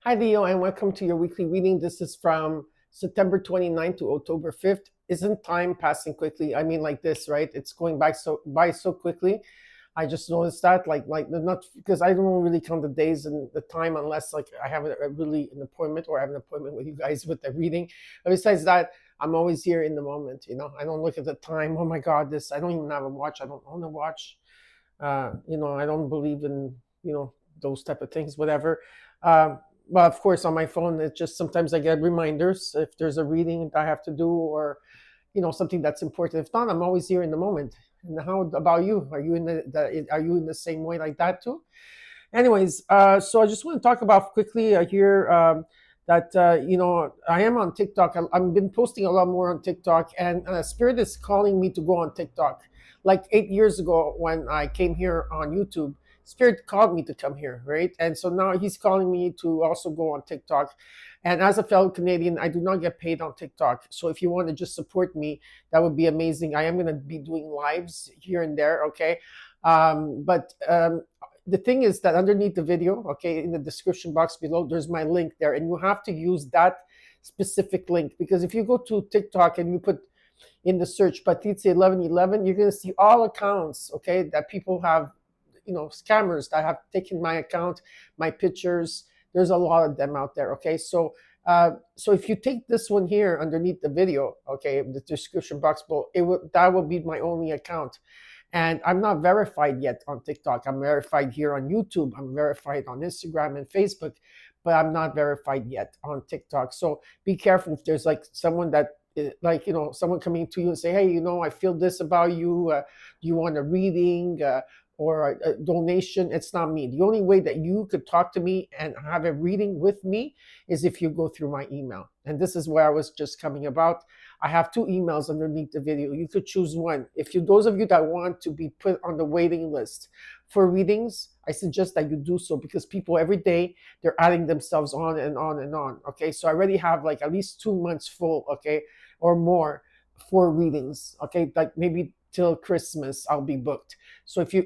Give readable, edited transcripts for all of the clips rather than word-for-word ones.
Hi, Leo, and welcome to your weekly reading. This is from September 29th to October 5th. Isn't time passing quickly? I mean, like this, right? It's going by so quickly. I just noticed that, like not because I don't really count the days and the time unless like I have really an appointment or I have an appointment with you guys with the reading. But besides that, I'm always here in the moment. I don't look at the time. Oh my God, this I don't even have a watch. I don't own a watch. I don't believe in those type of things, whatever. But of course, on my phone, it just sometimes I get reminders if there's a reading that I have to do or something that's important. If not, I'm always here in the moment. And how about you? Are you in are you in the same way like that too? Anyways, so I just want to talk about quickly here that I am on TikTok. I've been posting a lot more on TikTok, and Spirit is calling me to go on TikTok. Like 8 years ago, when I came here on YouTube, Spirit called me to come here, right? And so now he's calling me to also go on TikTok. And as a fellow Canadian, I do not get paid on TikTok. So if you want to just support me, that would be amazing. I am going to be doing lives here and there, okay? But the thing is that underneath the video, okay, in the description box below, there's my link there, and you have to use that specific link because if you go to TikTok and you put in the search Patrizia 1111, you're going to see all accounts, okay, that people have, scammers that have taken my account, my pictures. There's a lot of them out there, okay. So if you take this one here underneath the video, okay, the description box below, that will be my only account. And I'm not verified yet on TikTok. I'm verified here on YouTube. I'm verified on Instagram and Facebook, but I'm not verified yet on TikTok. So be careful if there's like someone that someone coming to you and say, hey, I feel this about you. Do you want a reading or a donation? It's not me. The only way that you could talk to me and have a reading with me is if you go through my email. And this is where I was just coming about. I have two emails underneath the video. You could choose one. Those of you that want to be put on the waiting list for readings, I suggest that you do so because people every day they're adding themselves on and on and on. Okay, so I already have like at least 2 months full, okay, or more for readings. Okay, like maybe till Christmas I'll be booked.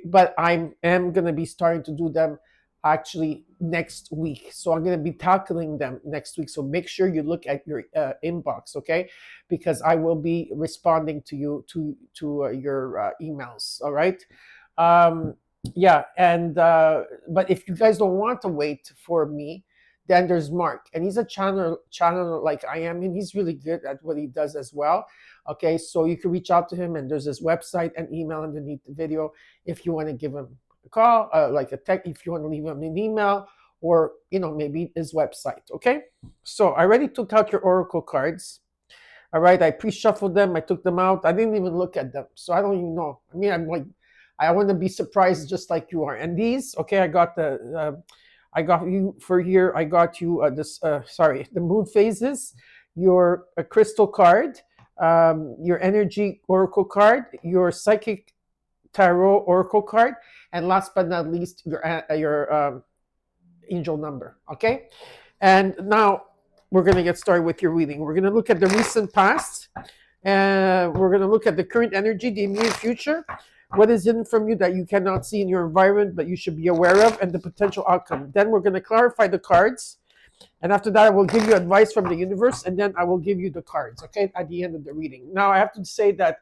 But I am gonna be starting to do them actually next week. So I'm going to be tackling them next week. So make sure you look at your inbox, okay? Because I will be responding to you to your emails. All right. Um, yeah, and but if you guys don't want to wait for me, then there's Mark, and he's a channel like I am, and he's really good at what he does as well. Okay, so you can reach out to him, and there's his website and email underneath the video if you want to give him call, like a text, if you want to leave him an email, or maybe his website. Okay, so I already took out your oracle cards. All right, I pre-shuffled them. I took them out. I didn't even look at them, so I don't even know. I mean, I'm like, I want to be surprised just like you are. And these, okay, I got you for here. I got you the moon phases, your crystal card, your energy oracle card, your psychic tarot oracle card, and last but not least, your angel number. Okay, and now we're going to get started with your reading. We're going to look at the recent past, and we're going to look at the current energy, the immediate future, what is hidden from you that you cannot see in your environment but you should be aware of, and the potential outcome. Then we're going to clarify the cards, and after that I will give you advice from the universe, and then I will give you the cards, okay, at the end of the reading. Now I have to say that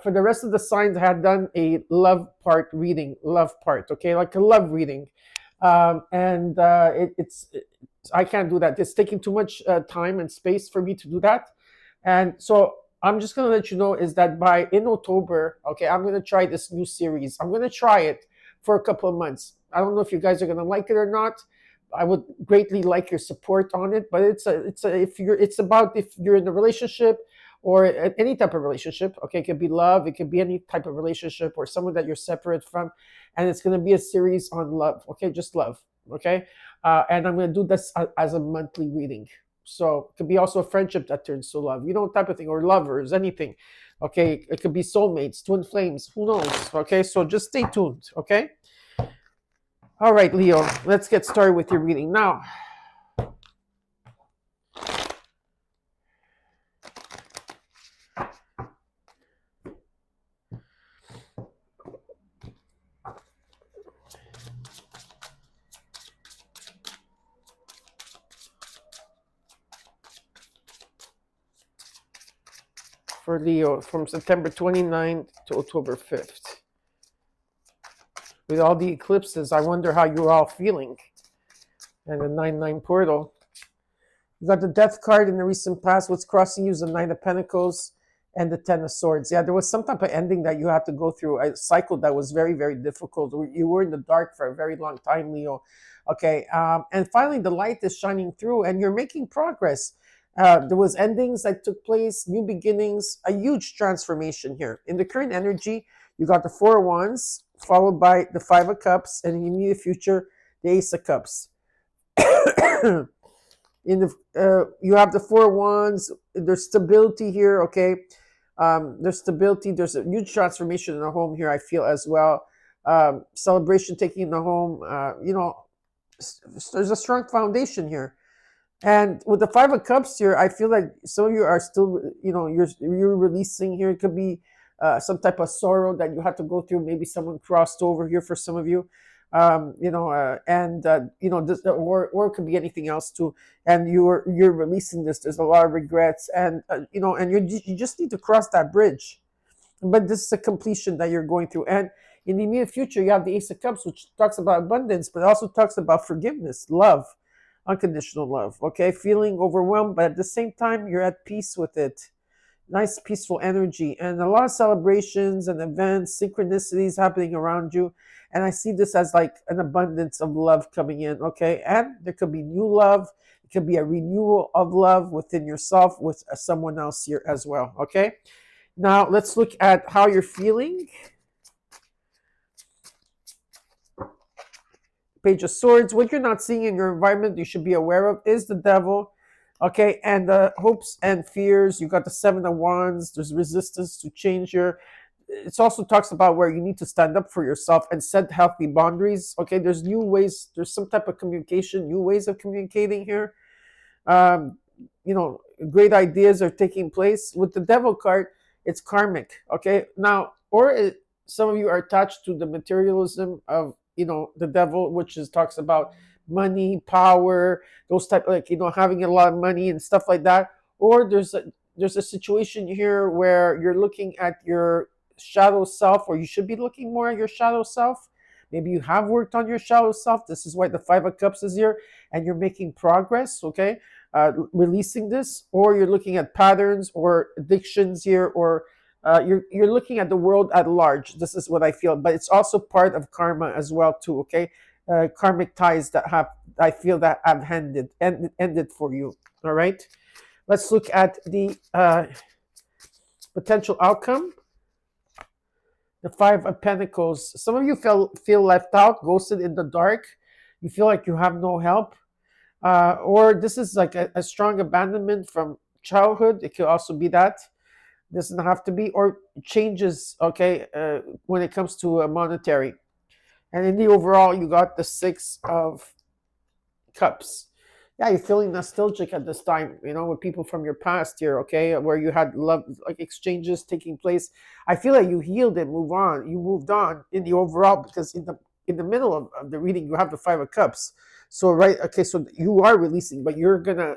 for the rest of the signs, I had done a love part reading, okay, like a love reading, and I can't do that. It's taking too much time and space for me to do that, and so I'm just gonna let you know is that in October, okay, I'm gonna try this new series. I'm gonna try it for a couple of months. I don't know if you guys are gonna like it or not. I would greatly like your support on it, but it's about if you're in a relationship or any type of relationship. Okay, it could be love, it could be any type of relationship or someone that you're separate from, and it's going to be a series on love. Okay, just love. Okay, and I'm going to do this as a monthly reading. So it could be also a friendship that turns to love, type of thing, or lovers, anything. Okay, it could be soulmates, twin flames, who knows? Okay, so just stay tuned. Okay. All right, Leo, let's get started with your reading now. for Leo from September 29th to October 5th. With all the eclipses, I wonder how you're all feeling. And the 9-9 portal. You got the Death card in the recent past. What's crossing you is the Nine of Pentacles and the Ten of Swords. Yeah, there was some type of ending that you had to go through, a cycle that was very, very difficult. You were in the dark for a very long time, Leo. Okay, and finally the light is shining through and you're making progress. There was endings that took place, new beginnings, a huge transformation here. In the current energy, you got the Four of Wands, followed by the Five of Cups, and in the immediate future, the Ace of Cups. In the you have the Four of Wands. There's stability here. Okay, there's stability. There's a huge transformation in the home here, I feel, as well. Celebration taking in the home. There's a strong foundation here. And with the Five of Cups here, I feel like some of you are still, you're releasing here. It could be some type of sorrow that you had to go through. Maybe someone crossed over here for some of you, or it could be anything else too. And you're releasing this. There's a lot of regrets, and you just need to cross that bridge. But this is a completion that you're going through. And in the immediate future, you have the Ace of Cups, which talks about abundance, but also talks about forgiveness, love, unconditional love. Okay, feeling overwhelmed, but at the same time, you're at peace with it. Nice, peaceful energy, and a lot of celebrations and events, synchronicities happening around you. And I see this as like an abundance of love coming in. Okay, and there could be new love. It could be a renewal of love within yourself with someone else here as well. Okay. Now, let's look at how you're feeling. Page of Swords. What you're not seeing in your environment, you should be aware of, is the devil. Okay, and the hopes and fears. You got the Seven of Wands. There's resistance to change here. It also talks about where you need to stand up for yourself and set healthy boundaries. Okay, there's new ways. There's some type of communication, new ways of communicating here. Great ideas are taking place. With the devil card, it's karmic. Okay, now, some of you are attached to the materialism of the devil, which talks about money, power, those type, like having a lot of money and stuff like that. Or there's a situation here where you're looking at your shadow self, or you should be looking more at your shadow self. Maybe you have worked on your shadow self. This is why the Five of Cups is here, and you're making progress. Okay, releasing this, or you're looking at patterns or addictions here, or you're looking at the world at large. This is what I feel, but it's also part of karma as well too. Okay, karmic ties that I feel that have ended for you. All right, let's look at the potential outcome. The Five of Pentacles. Some of you feel left out, ghosted in the dark. You feel like you have no help, or this is like a strong abandonment from childhood. It could also be that. Doesn't have to be, or changes, okay, when it comes to monetary. And in the overall, you got the Six of Cups. Yeah, you're feeling nostalgic at this time, with people from your past here, okay, where you had love, like exchanges taking place. I feel like you healed and you moved on in the overall, because in the middle of the reading, you have the Five of Cups. So, right, okay, so you are releasing, but you're gonna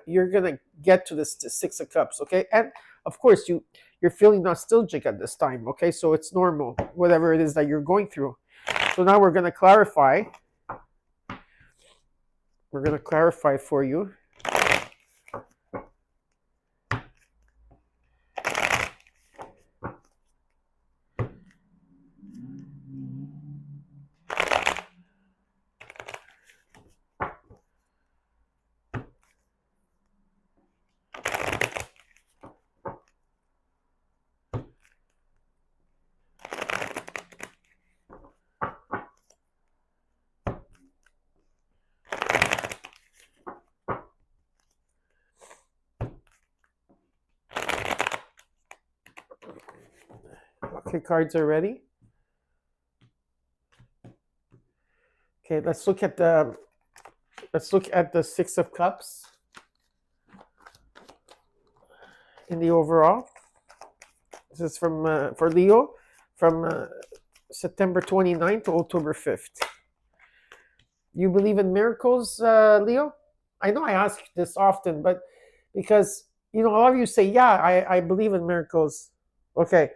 get to this Six of Cups, okay? And of course, you're feeling nostalgic at this time, okay? So it's normal, whatever it is that you're going through. So now we're gonna clarify. We're gonna clarify for you. Okay, cards are ready. Okay, let's look at the Six of Cups in the overall. This is from for Leo from September 29th to October 5th. You believe in miracles, Leo? I know I ask this often, but because a lot of you say, yeah, I believe in miracles. Okay.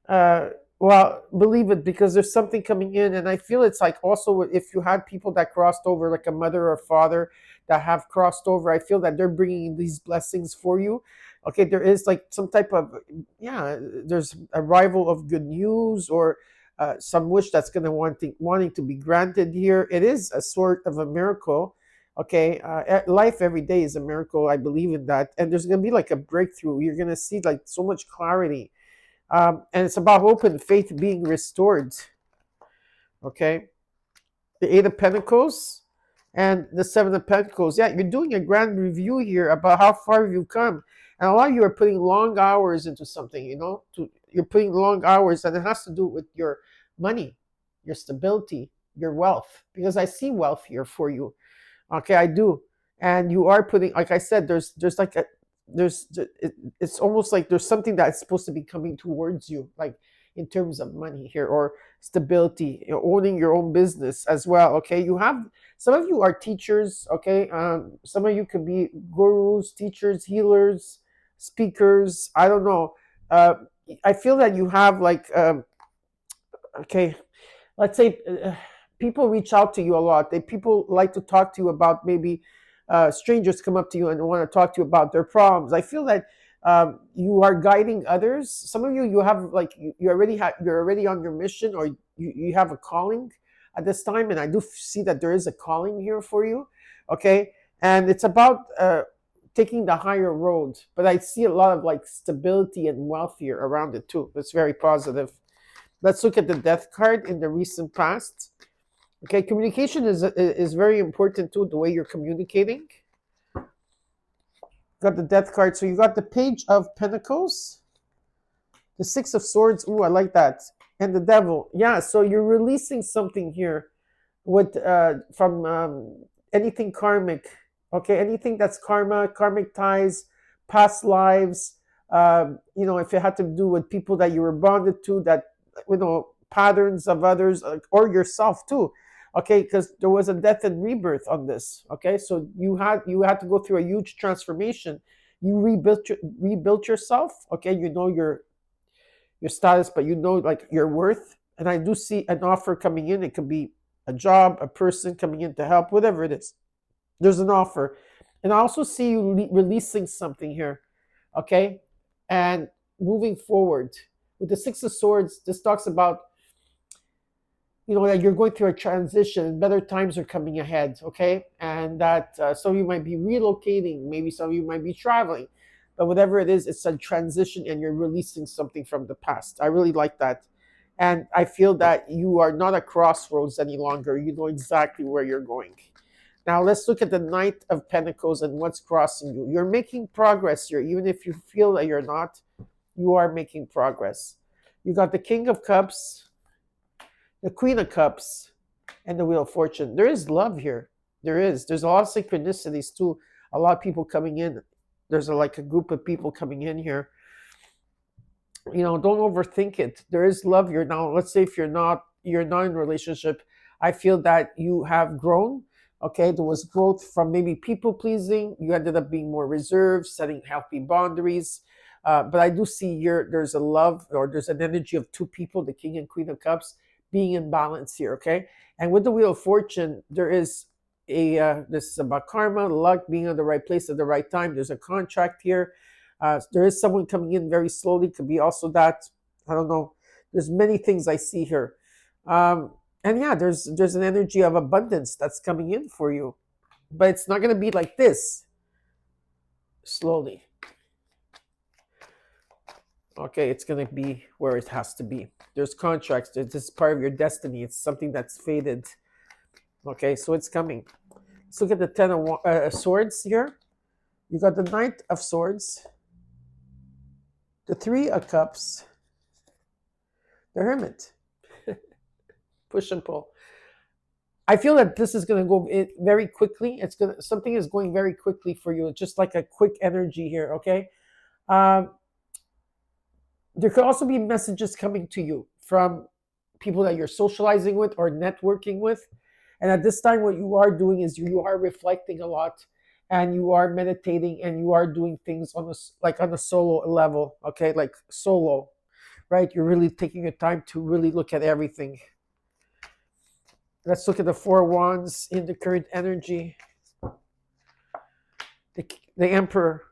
uh well, believe it, because there's something coming in, and I feel it's like also if you had people that crossed over, like a mother or father that have crossed over, I feel that they're bringing these blessings for you. Okay, there is like some type of, yeah, there's arrival of good news, or some wish that's going to wanting to be granted here. It is a sort of a miracle. Okay, life every day is a miracle. I believe in that, and there's going to be like a breakthrough. You're going to see like so much clarity, and it's about hope and faith being restored. Okay, the Eight of Pentacles and the Seven of Pentacles. Yeah, you're doing a grand review here about how far you've come, and a lot of you are putting long hours into something. You're putting long hours, and it has to do with your money, your stability, your wealth. Because I see wealth here for you. Okay, I do. And you are putting, like I said, there's like a there's it's almost like there's something that's supposed to be coming towards you, like in terms of money here, or stability, owning your own business as well. Okay, you have, some of you are teachers. Okay, some of you could be gurus, teachers, healers, speakers. I don't know. Uh, I feel that you have like okay, let's say people reach out to you a lot. People like to talk to you about, maybe strangers come up to you and want to talk to you about their problems. I feel that you are guiding others. Some of you, you have like you're already on your mission, or you have a calling at this time, and I do see that there is a calling here for you. Okay, and it's about taking the higher road, but I see a lot of like stability and wealth here around it too. That's very positive. Let's look at the death card in the recent past. Okay, communication is very important too, the way you're communicating. Got the death card. So you got the Page of Pentacles, the Six of Swords. Ooh, I like that. And the Devil. Yeah, so you're releasing something here with from anything karmic. Okay, anything that's karma, karmic ties, past lives. If it had to do with people that you were bonded to, that patterns of others, or yourself too. Okay, because there was a death and rebirth on this. Okay, so you had to go through a huge transformation. You rebuilt yourself. Okay, you know your status, but you know like your worth. And I do see an offer coming in. It could be a job, a person coming in to help, whatever it is. There's an offer. And I also see you releasing something here. Okay, and moving forward with the Six of Swords. This talks about that you're going through a transition. Better times are coming ahead. Okay, and that some of you might be relocating, maybe some of you might be traveling, but whatever it is, it's a transition, and you're releasing something from the past. I really like that. And I feel that you are not at crossroads any longer. You know exactly where you're going. Now let's look at the Knight of Pentacles and what's crossing you. You're making progress here. Even if you feel that you're not, you are making progress. You got the King of Cups, the Queen of Cups, and the Wheel of Fortune. There is love here. There's a lot of synchronicities too. A lot of people coming in. There's like a group of people coming in here. Don't overthink it. There is love here. Now let's say if you're not in a relationship, I feel that you have grown. Okay, there was growth from maybe people pleasing. You ended up being more reserved, setting healthy boundaries. But I do see there's a love, or there's an energy of two people, the King and Queen of Cups, being in balance here. Okay, and with the Wheel of Fortune, there is this is about karma, luck, being in the right place at the right time. There's a contract here. There is someone coming in very slowly. Could be also that, I don't know. There's many things I see here. And yeah, there's an energy of abundance that's coming in for you, but it's not going to be like this. Slowly. Okay, it's going to be where it has to be. There's contracts. This is part of your destiny. It's something that's faded. Okay, so it's coming. Let's look at the Ten of Swords here. You got the Knight of Swords, the Three of Cups, the Hermit. Push and pull. I feel that this is going to go very quickly. Something is going very quickly for you. It's just like a quick energy here. Okay. There could also be messages coming to you from people that you're socializing with or networking with. And at this time, what you are doing is you are reflecting a lot, and you are meditating, and you are doing things on a solo level. Okay, like solo. right? You're really taking your time to really look at everything. Let's look at the Four of Wands in the current energy. The Emperor,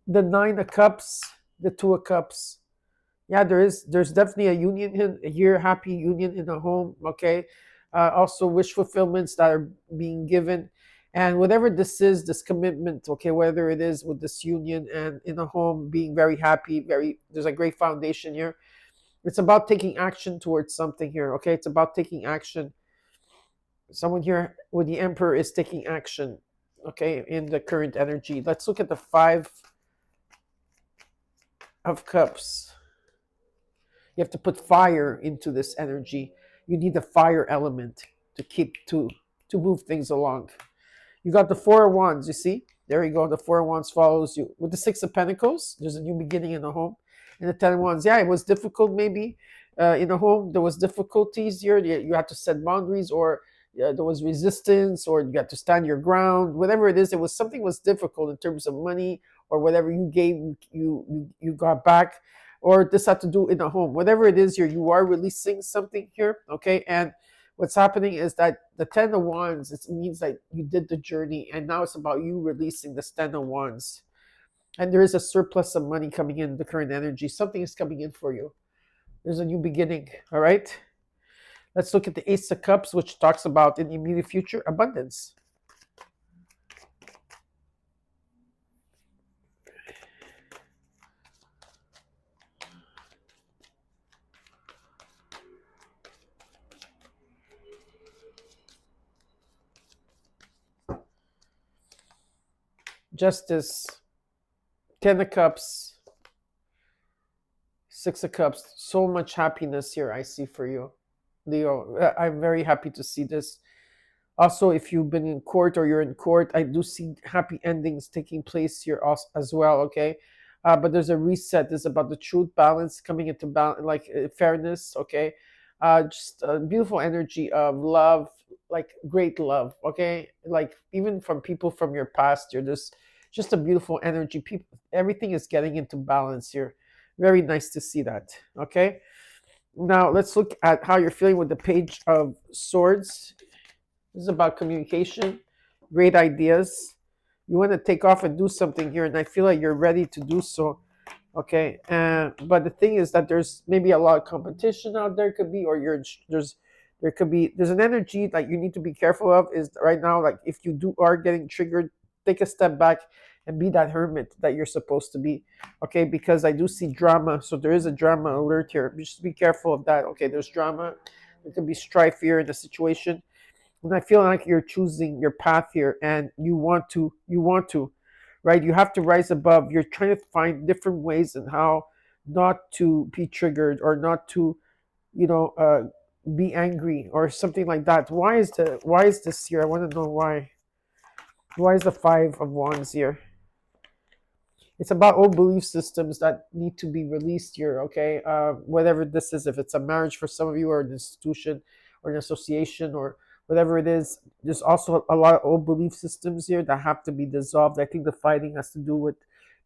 the Nine of Cups, the Two of Cups. Yeah, there's definitely a union here, happy union in the home. Okay, also wish fulfillments that are being given, and whatever this is, this commitment. Okay, whether it is with this union and in the home, being very happy, there's a great foundation here. It's about taking action towards something here. Okay, it's about taking action. Someone here with the Emperor is taking action. Okay, in the current energy. Let's look at the Five of Cups. You have to put fire into this energy. You need the fire element to keep to move things along. You got the Four of Wands, you see? There you go. The Four of Wands follows you. With the Six of Pentacles, there's a new beginning in the home. And the Ten of Wands, yeah, it was difficult maybe in the home. There was difficulties here. You had to set boundaries, or there was resistance, or you had to stand your ground. Whatever it is, it was something was difficult in terms of money, or whatever you gave, you got back, or this had to do in the home. Whatever it is here, you are releasing something here, okay? And what's happening is that the Ten of Wands, it means that you did the journey, and now it's about you releasing the Ten of Wands. And there is a surplus of money coming in the current energy. Something is coming in for you. There's a new beginning, all right? Let's look at the Ace of Cups, which talks about in the immediate future, abundance. Justice, Ten of Cups, Six of Cups. So much happiness here I see for you, Leo. I'm very happy to see this. Also, if you've been in court or you're in court, I do see happy endings taking place here as well, okay? But there's a reset. This is about the truth, balance, coming into balance, like fairness, okay? Just a beautiful energy of love, like great love, okay? Like even from people from your past here, there's just a beautiful energy. People, everything is getting into balance here. Very nice to see that, okay? Now let's look at how you're feeling with the Page of Swords. This is about communication, great ideas. You want to take off and do something here, and I feel like you're ready to do so. Okay, but the thing is that there's maybe a lot of competition out there, could be, or there's an energy that you need to be careful of. Is right now, like if you are getting triggered, take a step back and be that hermit that you're supposed to be. Okay, because I do see drama, so there is a drama alert here. Just be careful of that. Okay, there's drama. There could be strife here in the situation. And I feel like you're choosing your path here, and you want to, right? You have to rise above. You're trying to find different ways and how not to be triggered, or not to, you know, be angry or something like that. Why is this here? I want to know why. Why is the Five of Wands here? It's about old belief systems that need to be released here, okay? Whatever this is, if it's a marriage for some of you, or an institution, or an association, or whatever it is, there's also a lot of old belief systems here that have to be dissolved. I think the fighting has to do with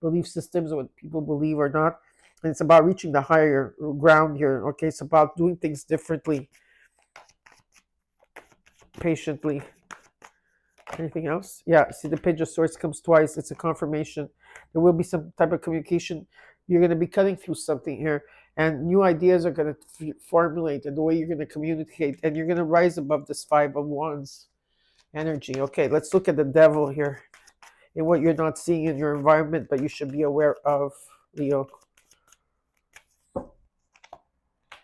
belief systems, what people believe or not. And it's about reaching the higher ground here, okay? It's about doing things differently, patiently. Anything else? Yeah, see, the Page of Swords comes twice. It's a confirmation. There will be some type of communication. You're going to be cutting through something here, and new ideas are going to formulate, and the way you're going to communicate, and you're going to rise above this Five of Wands energy. Okay, let's look at the Devil here, and what you're not seeing in your environment, but you should be aware of, Leo.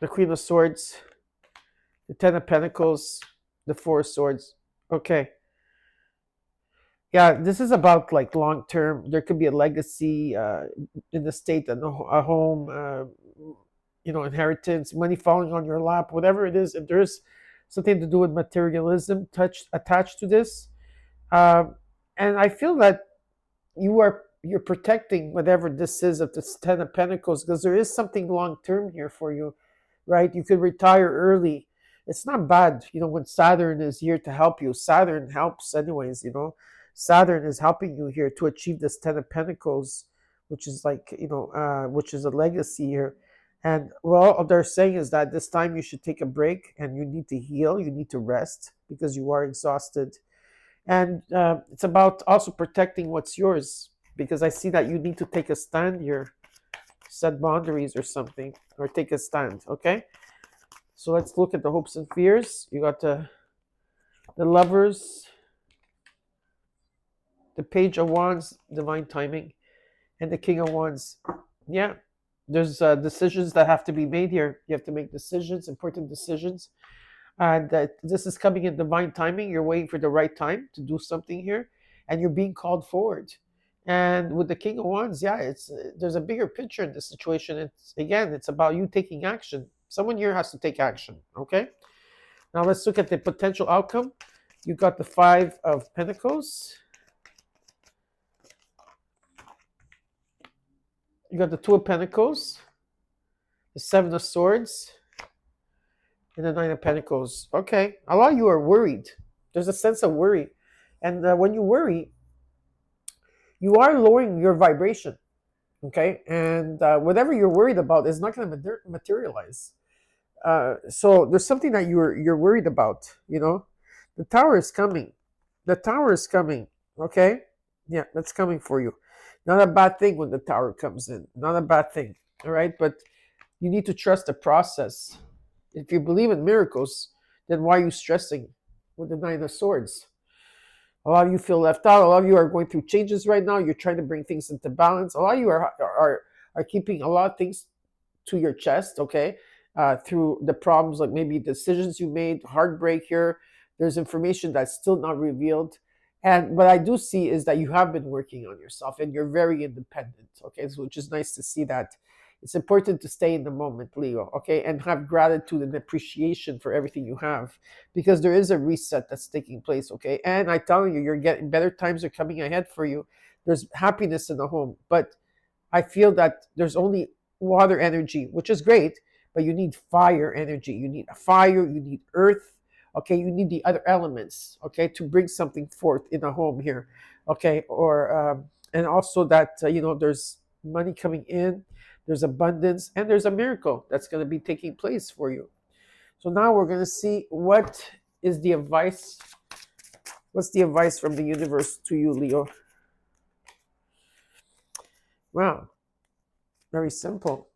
The Queen of Swords, the Ten of Pentacles, the Four of Swords. Okay. Yeah, this is about like long term. There could be a legacy in the state, and a home, inheritance, money falling on your lap, whatever it is. If there's something to do with materialism attached to this, um, and I feel that you're protecting whatever this is of this Ten of Pentacles, because there is something long term here for you, right? You could retire early. It's not bad, when Saturn is here to help you. Saturn helps anyways. Saturn is helping you here to achieve this Ten of Pentacles which is like, which is a legacy here. And well, all they're saying is that this time you should take a break and you need to heal, you need to rest because you are exhausted. And it's about also protecting what's yours, because I see that you need to take a stand here, set boundaries or something, or take a stand. Okay, so let's look at the hopes and fears. You got the lovers, the page of wands, divine timing, and the king of wands. Yeah, there's decisions that have to be made here. You have to make decisions, important decisions, and this is coming in divine timing. You're waiting for the right time to do something here, and you're being called forward. And with the king of wands, yeah, it's there's a bigger picture in this situation. It's again, it's about you taking action. Someone here has to take action. Okay, now let's look at the potential outcome. You got the five of pentacles, you got the two of pentacles, the seven of swords, and the nine of pentacles. Okay, a lot of you are worried. There's a sense of worry, and when you worry, you are lowering your vibration. Okay, and whatever you're worried about is not going to materialize. So there's something that you're worried about. The tower is coming. The tower is coming. Okay, yeah, that's coming for you. Not a bad thing when the tower comes in. Not a bad thing. All right, but you need to trust the process. If you believe in miracles, then why are you stressing with the nine of swords? A lot of you feel left out. A lot of you are going through changes right now. You're trying to bring things into balance. A lot of you are keeping a lot of things to your chest, okay? Through the problems, like maybe decisions you made, heartbreak here. There's information that's still not revealed. And what I do see is that you have been working on yourself and you're very independent, okay? So, which is nice to see that. It's important to stay in the moment, Leo, okay? And have gratitude and appreciation for everything you have, because there is a reset that's taking place, okay? And I tell you, you're getting better times are coming ahead for you. There's happiness in the home, but I feel that there's only water energy, which is great, but you need fire energy. You need a fire, you need earth, okay? You need the other elements, okay, to bring something forth in a home here, okay? And also that, there's money coming in, there's abundance, and there's a miracle that's going to be taking place for you. So now we're going to see is the advice. What's the advice from the universe to you, Leo? Wow, very simple.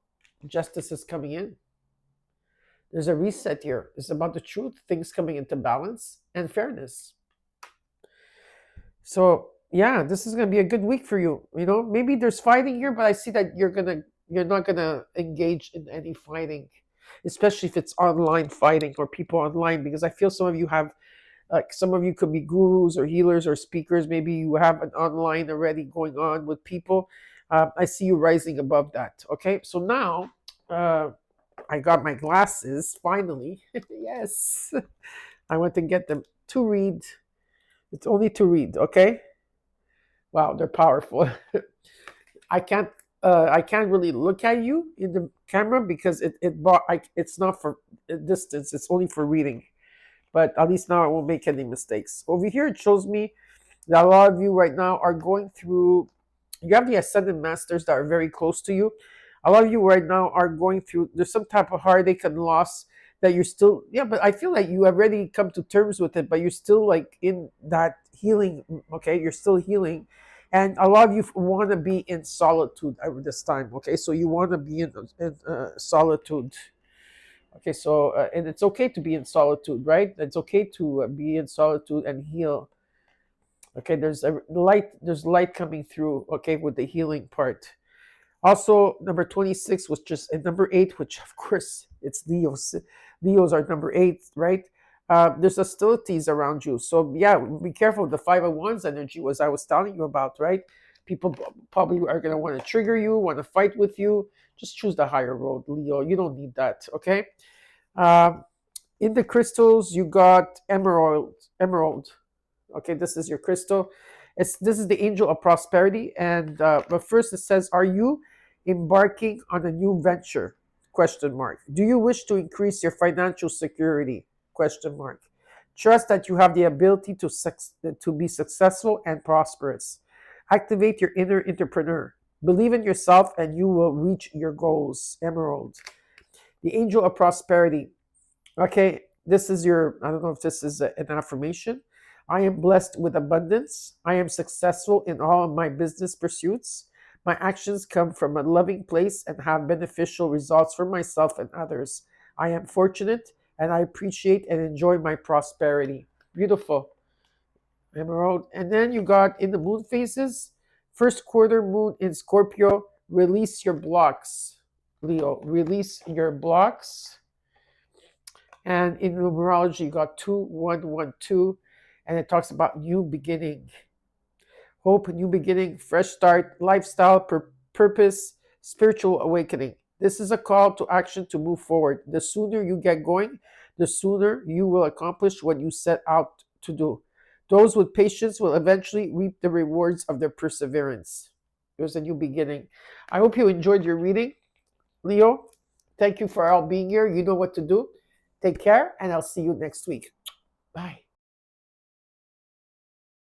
Justice is coming in. There's a reset here. It's about the truth, things coming into balance, and fairness. So yeah, this is gonna be a good week for you. Maybe there's fighting here, but I see that you're not gonna engage in any fighting, especially if it's online fighting or people online, because I feel some of you have, like, some of you could be gurus or healers or speakers. Maybe you have an online already going on with people. I see you rising above that. Okay, so now I got my glasses finally. Yes, I went to get them to read. It's only to read. Okay. Wow, they're powerful. I can't really look at you in the camera because it's not for distance. It's only for reading. But at least now I won't make any mistakes. Over here, it shows me that a lot of you right now are going through. You have the ascendant masters that are very close to you. A lot of you right now are going through. There's some type of heartache and loss that you're still. Yeah, but I feel like you have already come to terms with it, but you're still like in that healing. Okay, you're still healing, and a lot of you want to be in solitude at this time. Okay, so you want to be in solitude. Okay, so and it's okay to be in solitude, right? It's okay to be in solitude and heal. Okay, there's a light. There's light coming through. Okay, with the healing part. Also, number 26 was just and number 8, which of course it's Leo's. Leo's are number 8, right? There's hostilities around you, so yeah, be careful. The Five of Wands energy was I was telling you about, right? People probably are gonna want to trigger you, want to fight with you. Just choose the higher road, Leo. You don't need that, okay? Um, in the crystals, you got emerald. Emerald. Okay, this is your crystal. This is the angel of prosperity, and but first it says, "Are you embarking on a new venture?" Question mark. Do you wish to increase your financial security? Question mark. Trust that you have the ability to be successful and prosperous. Activate your inner entrepreneur. Believe in yourself and you will reach your goals. Emerald. The angel of prosperity. Okay, this is your, I don't know if this is an affirmation. I am blessed with abundance. I am successful in all of my business pursuits. My actions come from a loving place and have beneficial results for myself and others. I am fortunate and I appreciate and enjoy my prosperity. Beautiful. Emerald. And then you got in the moon phases, first quarter moon in Scorpio, release your blocks. Leo, release your blocks. And in numerology, you got 2112, and it talks about new beginning, hope, new beginning, fresh start, lifestyle, purpose, spiritual awakening. This is a call to action to move forward. The sooner you get going, the sooner you will accomplish what you set out to do. Those with patience will eventually reap the rewards of their perseverance. There's a new beginning. I hope you enjoyed your reading, Leo. Thank you for all being here. You know what to do. Take care, and I'll see you next week. Bye.